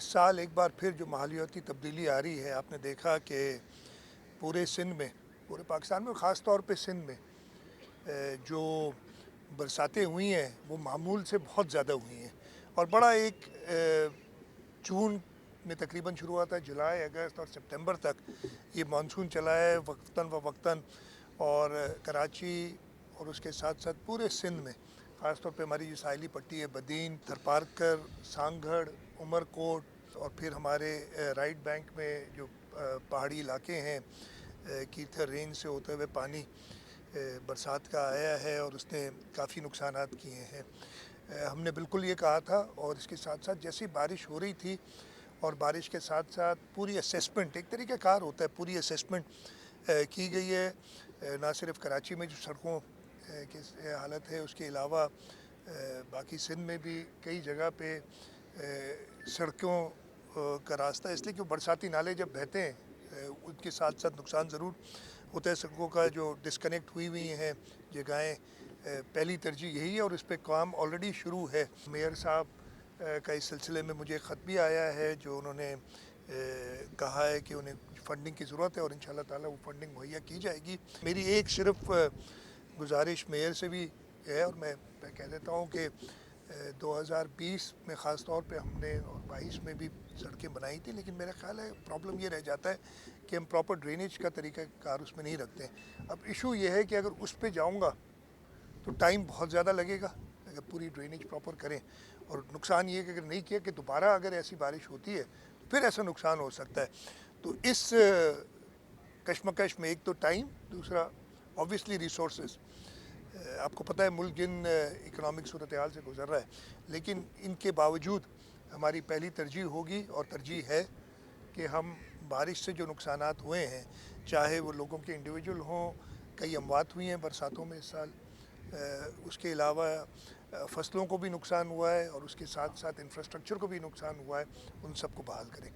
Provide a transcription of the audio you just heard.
इस साल एक बार फिर जो माहौलियाती तब्दीली आ रही है, आपने देखा कि पूरे सिंध में, पूरे पाकिस्तान में, ख़ास तौर पे सिंध में जो बरसातें हुई हैं वो मामूल से बहुत ज़्यादा हुई हैं। और बड़ा एक जून में तकरीबन शुरू हुआ था, जुलाई, अगस्त और सितंबर तक ये मानसून चला है वक्तन व वक्तन। और कराची और उसके साथ साथ पूरे सिंध में, ख़ास तौर पे हमारी जो साहिली पट्टी है, बदीन, थरपारकर, सांगढ़, उमरकोट और फिर हमारे राइट बैंक में जो पहाड़ी इलाके हैं, कीथर रेंज से होते हुए पानी बरसात का आया है और उसने काफ़ी नुकसानात किए हैं। हमने बिल्कुल ये कहा था, और इसके साथ साथ जैसी बारिश हो रही थी और बारिश के साथ साथ पूरी असेसमेंट, एक तरीक़े कार होता है, पूरी असेसमेंट की गई है। ना सिर्फ कराची में जो सड़कों की हालत है, उसके अलावा बाकी सिंध में भी कई जगह पे सड़कों का रास्ता, इसलिए कि बरसाती नाले जब बहते हैं उनके साथ साथ नुकसान ज़रूर होता है। सड़कों का जो डिस्कनेक्ट हुई हैं जगहें, पहली तरजीह यही है और इस पर काम ऑलरेडी शुरू है। मेयर साहब का इस सिलसिले में मुझे ख़त भी आया है, जो उन्होंने कहा है कि उन्हें फ़ंडिंग की ज़रूरत है और इंशाअल्लाह ताला वो फ़ंडिंग मुहैया की जाएगी। मेरी एक सिर्फ गुजारिश मेयर से भी है, और मैं कह देता हूँ कि 2020 में ख़ास तौर पे हमने और 22 में भी सड़कें बनाई थी, लेकिन मेरा ख़्याल है प्रॉब्लम ये रह जाता है कि हम प्रॉपर ड्रेनेज का तरीका कार उसमें नहीं रखते हैं। अब इशू ये है कि अगर उस पर जाऊँगा तो टाइम बहुत ज़्यादा लगेगा अगर पूरी ड्रेनेज प्रॉपर करें, और नुकसान ये है कि अगर नहीं किया कि दोबारा अगर ऐसी बारिश होती है तो फिर ऐसा नुकसान हो सकता है। तो इस कशमकश में एक तो टाइम, दूसरा ऑब्वियसली रिसोर्सेज। आपको पता है मुल्क जिन इकनॉमिक सूरत हाल से गुज़र रहा है, लेकिन इनके बावजूद हमारी पहली तरजीह होगी और तरजीह है कि हम बारिश से जो नुकसानात हुए हैं, चाहे वो लोगों के इंडिविजुअल हों, कई अमवात हुई हैं बरसातों में इस साल, उसके अलावा फसलों को भी नुकसान हुआ है और उसके साथ साथ इंफ्रास्ट्रक्चर को भी नुकसान हुआ है, उन सबको बहाल करें।